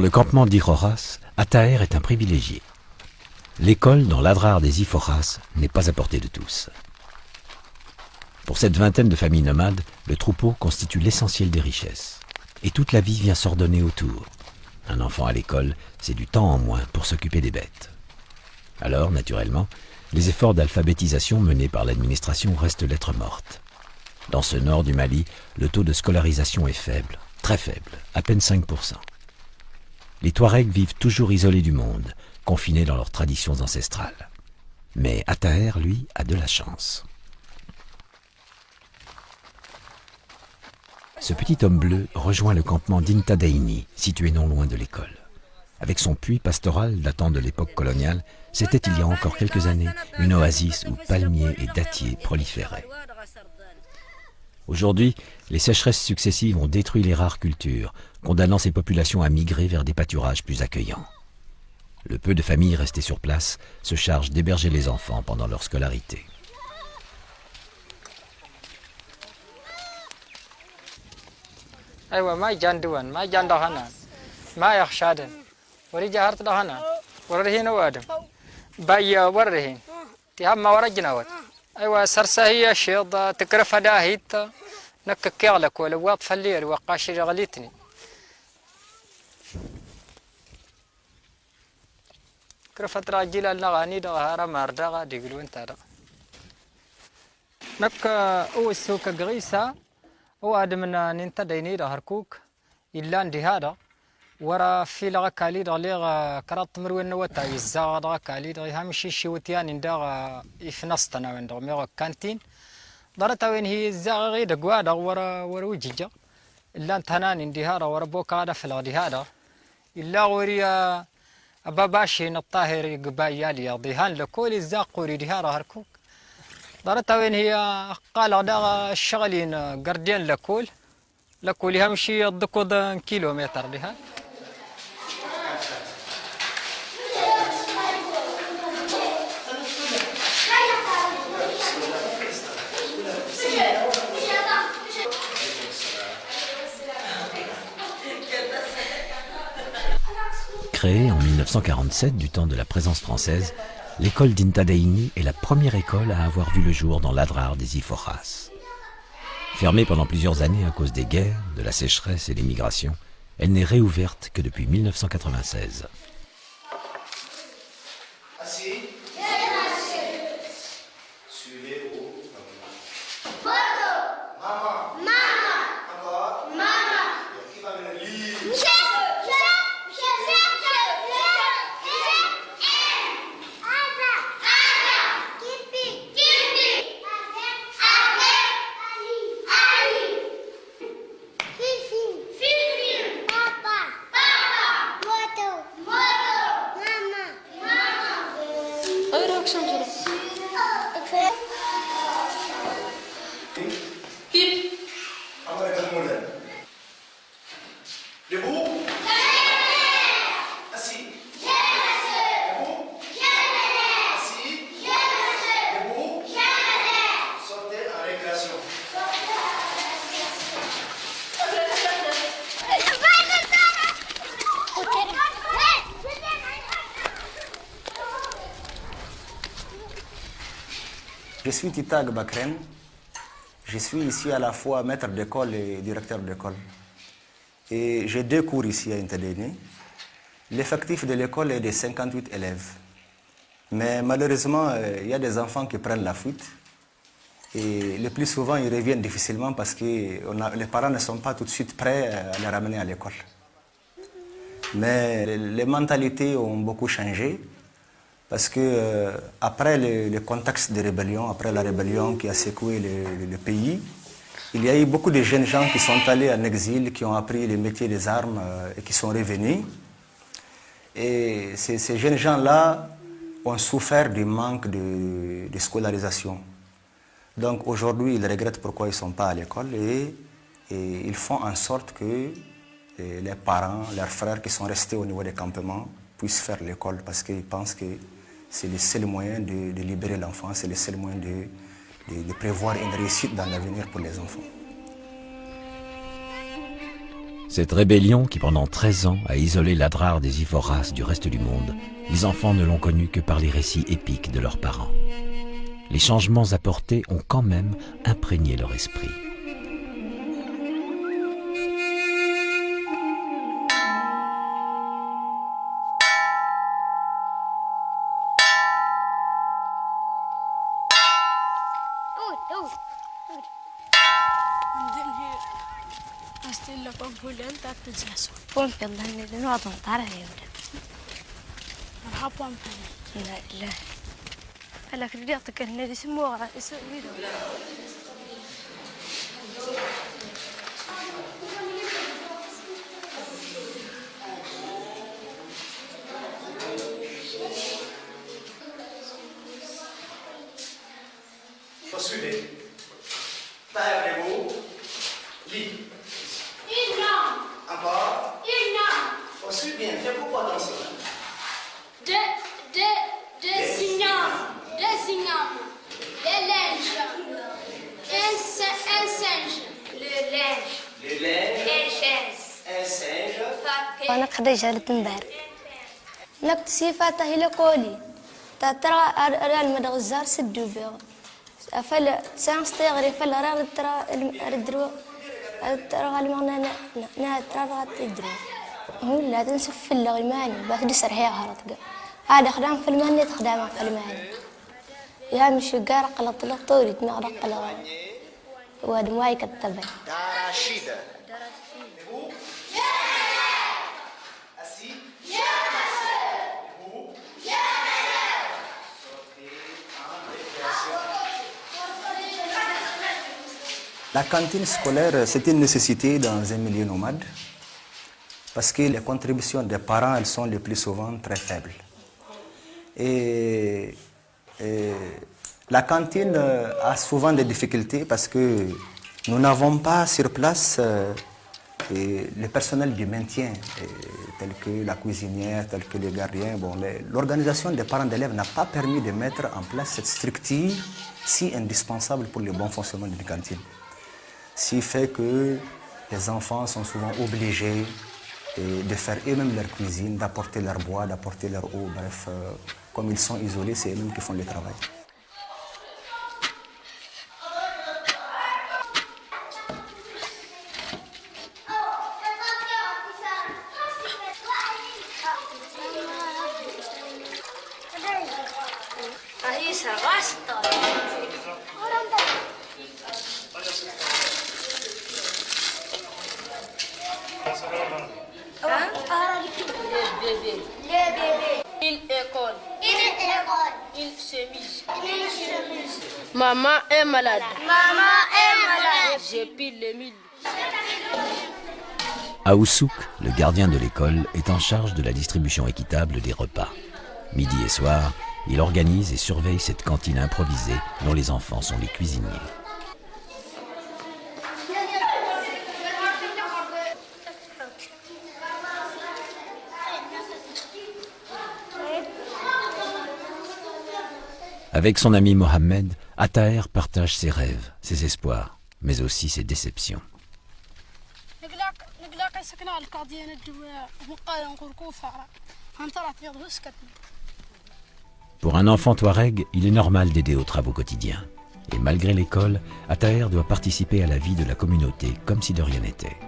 le campement d'Iroras, Ataher est un privilégié. L'école dans l'Adrar des Iforas n'est pas à portée de tous. Pour cette vingtaine de familles nomades, le troupeau constitue l'essentiel des richesses. Et toute la vie vient s'ordonner autour. Un enfant à l'école, c'est du temps en moins pour s'occuper des bêtes. Alors, naturellement, les efforts d'alphabétisation menés par l'administration restent lettre morte. Dans ce nord du Mali, le taux de scolarisation est faible, très faible, à peine 5%. Les Touaregs vivent toujours isolés du monde, confinés dans leurs traditions ancestrales. Mais Ataher, lui, a de la chance. Ce petit homme bleu rejoint le campement d'Intadaini, situé non loin de l'école. Avec son puits pastoral datant de l'époque coloniale, c'était il y a encore quelques années une oasis où palmiers et dattiers proliféraient. Aujourd'hui, les sécheresses successives ont détruit les rares cultures, condamnant ces populations à migrer vers des pâturages plus accueillants. Le peu de familles restées sur place se chargent d'héberger les enfants pendant leur scolarité. أيوة ما يجندون ما يجند هنا ما يخشادن ورجع هرت هنا ورهين وادم باي ورهين تهم ما ورجنا ود أيوة سرسهية شيض تكرف داهيت نكك يغلك ولا واط فلير وقاش غليتني كرفت راجل النغاني دغهارة ماردغا ديقلو انت دا نك او السوق قغيسة او ادمنا ننت ديني هركوك الا عندي هذا ورا في لغا كالي دغليغ كرات مروين نوتا يزاغ دغا كالي دغ همشي شوتيان اندغ يفنستنا وين دغ ميغ كانتين درتا وين هي الزاغ غي دغوا دغ ورا وجيجا الا انت هنان عندي هذا ورا بوك هذا في الغدي هذا الا وريا أبا باشين الطاهر قبايا لي ضيهان لكل الزاق قوري ديها هركوك دارتها وين هي قال غدا الشغلين قردين لكل همشي الضكود كيلومتر ديها Créée en 1947 du temps de la présence française, l'école d'Intadaini est la première école à avoir vu le jour dans l'Adrar des Iforas. Fermée pendant plusieurs années à cause des guerres, de la sécheresse et des migrations, elle n'est réouverte que depuis 1996. Je suis Titag Bakren. Je suis ici à la fois maître d'école et directeur d'école. Et j'ai 2 cours ici à Intadaini. L'effectif de l'école est de 58 élèves. Mais malheureusement, il y a des enfants qui prennent la fuite. Et le plus souvent, ils reviennent difficilement parce que les parents ne sont pas tout de suite prêts à les ramener à l'école. Mais les mentalités ont beaucoup changé. Parce que après le contexte de rébellion, après la rébellion qui a secoué le pays, il y a eu beaucoup de jeunes gens qui sont allés en exil, qui ont appris le métier des armes et qui sont revenus. Et ces jeunes gens-là ont souffert du manque de scolarisation. Donc aujourd'hui, ils regrettent pourquoi ils ne sont pas à l'école et ils font en sorte que les parents, leurs frères qui sont restés au niveau des campements puissent faire l'école parce qu'ils pensent que c'est le seul moyen de libérer l'enfant, c'est le seul moyen de prévoir une réussite dans l'avenir pour les enfants. Cette rébellion qui pendant 13 ans a isolé l'Adrar des Iphoras du reste du monde, les enfants ne l'ont connue que par les récits épiques de leurs parents. Les changements apportés ont quand même imprégné leur esprit. Pom pelan ni no atong tara he udah. Marhaban. La la. Ala kiri dia tekan ni semua orang isu video. Suivez. Taillez-vous. Lit. Encore. Poursuis bien. Fais pourquoi dans ce Des signaux. Des linges. Un singe. Le linge. Un singe. أنا خديجة لتندار. نكتسي فاته إلى قولي. ترى أران مدغزار سدوا بيغ. أفل سانستيغري فل أران ترى غالبا ترى تدرو. هو لا تنسف في اللغماني بس دسر هي هرتقى. هذا خدام في الماني تخدام في الماني. يا مش قارق قلط طوري تنغرق قلق. واد ماي كتبه. D'arachide. La cantine scolaire, c'est une nécessité dans un milieu nomade parce que les contributions des parents, elles sont les plus souvent très faibles. Et la cantine a souvent des difficultés parce que nous n'avons pas sur place le personnel du maintien, tel que la cuisinière, tel que les gardiens. Bon, l'organisation des parents d'élèves n'a pas permis de mettre en place cette structure si indispensable pour le bon fonctionnement d'une cantine. Ce qui fait que les enfants sont souvent obligés de faire eux-mêmes leur cuisine, d'apporter leur bois, d'apporter leur eau. Bref, comme ils sont isolés, c'est eux-mêmes qui font le travail. Maman est malade. J'ai pile les mille. Aoussouk, le gardien de l'école, est en charge de la distribution équitable des repas. Midi et soir, il organise et surveille cette cantine improvisée dont les enfants sont les cuisiniers. Avec son ami Mohamed, Ataher partage ses rêves, ses espoirs, mais aussi ses déceptions. Pour un enfant touareg, il est normal d'aider aux travaux quotidiens. Et malgré l'école, Ataher doit participer à la vie de la communauté comme si de rien n'était.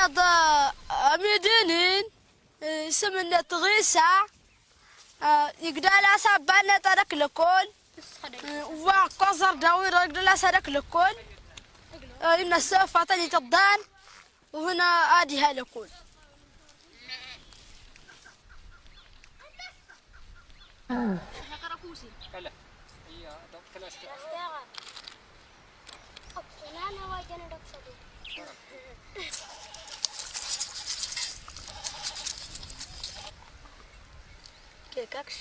هذا ميدانين سمنا تغيسة يقدر لا سبنا ترك لكل وقصر داوي يقدر لا سرك لكل إن السوف عطني تضان وهنا آديها لكل كيكاكش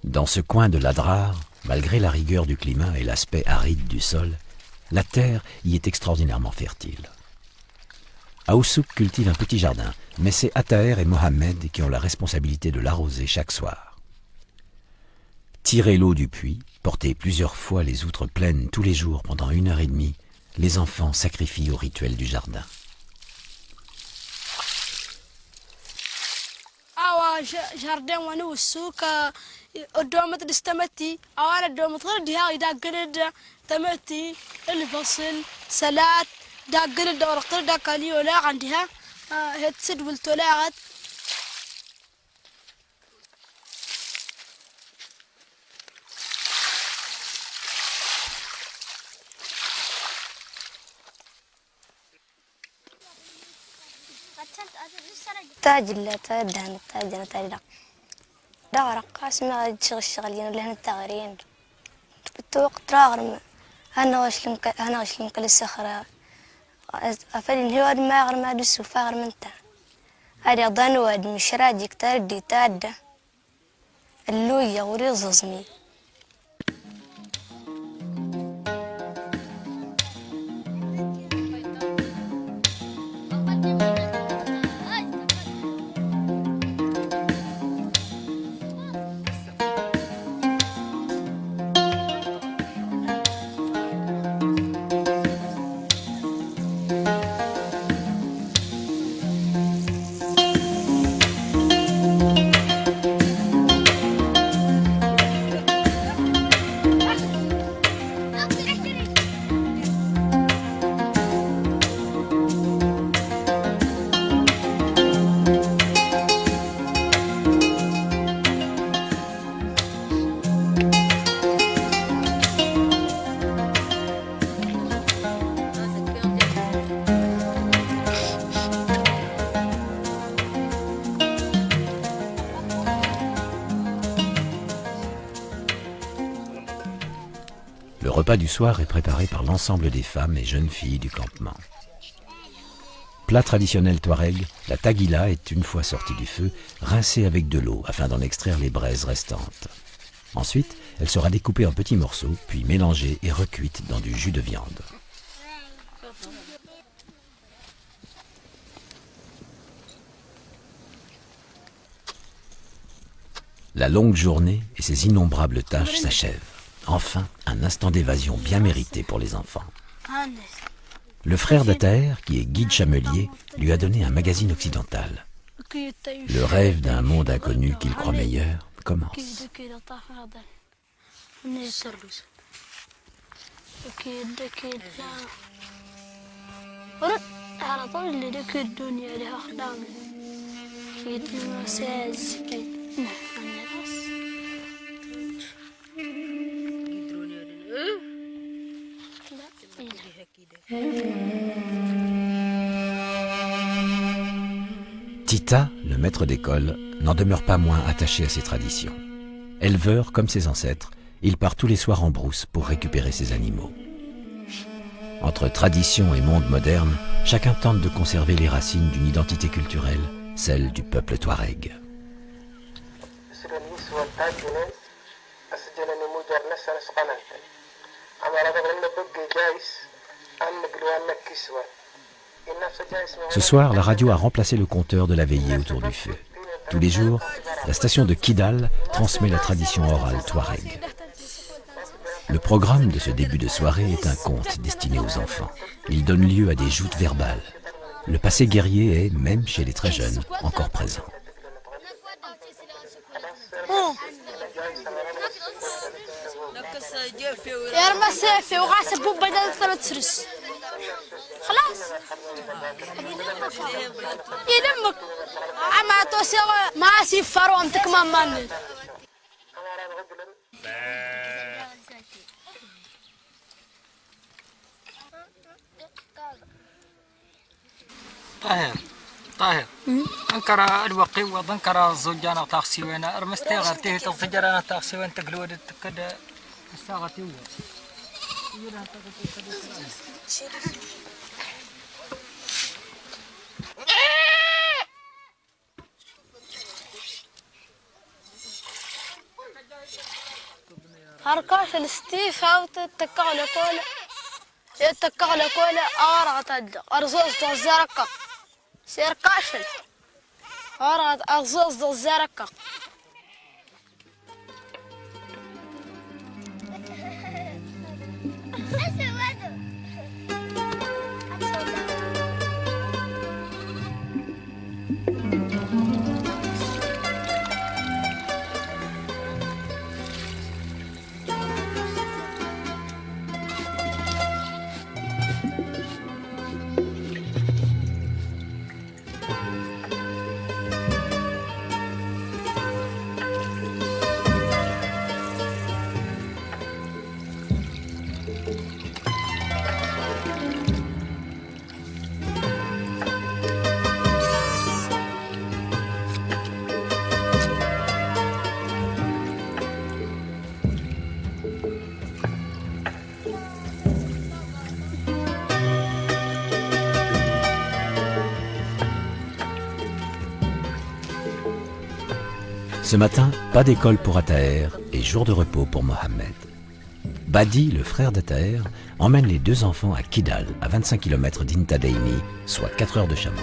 Dans ce coin de l'Adrar, malgré la rigueur du climat et l'aspect aride du sol, la terre y est extraordinairement fertile. Aoussouk cultive un petit jardin, mais c'est Attaher et Mohamed qui ont la responsabilité de l'arroser chaque soir. Tirer l'eau du puits, porter plusieurs fois les outres pleines tous les jours pendant 1h30, les enfants sacrifient au rituel du jardin. جاردين وانا والسوق الدومة استمتي أولا الدومة غير ديها إذا قلد تمتي الفصل سلات دا قلد دور قلد كالي ولا عندها هتسد والتلاعت تاج لا تدهن تاج أنا تاج لا دار قاس ما تشغل الشغلين اللي هن التغيرين بالتوقت راغرم أنا وش لنقل الصخرة أفلين هو ما غير ما دسوا فاغر من تا هذا ضن واد مش راجك تردي تادا اللوية وريززمي Le repas du soir est préparé par l'ensemble des femmes et jeunes filles du campement. Plat traditionnel touareg, la taguila est, une fois sortie du feu, rincée avec de l'eau afin d'en extraire les braises restantes. Ensuite, elle sera découpée en petits morceaux, puis mélangée et recuite dans du jus de viande. La longue journée et ses innombrables tâches s'achèvent. Enfin, un instant d'évasion bien mérité pour les enfants. Le frère d'Attaher, qui est guide chamelier, lui a donné un magazine occidental. Le rêve d'un monde inconnu qu'il croit meilleur commence. Tita, le maître d'école, n'en demeure pas moins attaché à ses traditions. Éleveur comme ses ancêtres, il part tous les soirs en brousse pour récupérer ses animaux. Entre tradition et monde moderne, chacun tente de conserver les racines d'une identité culturelle, celle du peuple touareg. Ce soir, la radio a remplacé le compteur de la veillée autour du feu. Tous les jours, la station de Kidal transmet la tradition orale touareg. Le programme de ce début de soirée est un conte destiné aux enfants. Il donne lieu à des joutes verbales. Le passé guerrier est, même chez les très jeunes, encore présent. يرمى سيفي وغاسل بوب بدل 3 سرس خلاص يلمك اما توسي ما سيفروا امتك ما مان طاهر انكر الوقي وذنكر الزوجانا تاخسيوانا ارمستي غرتيه الزجرانا تاخسيوان تقلود تكد الساغتي هركاش الستيف هاو تتكالة كولا يتكالة كولا أغرق تد أرزوز تزرقة سيركاشل أغرق أرزوز تزرقة Ce matin, pas d'école pour Ataher et jour de repos pour Mohamed. Badi, le frère d'Ataher, emmène les 2 enfants à Kidal, à 25 km d'Intadeini, soit 4 heures de chameau.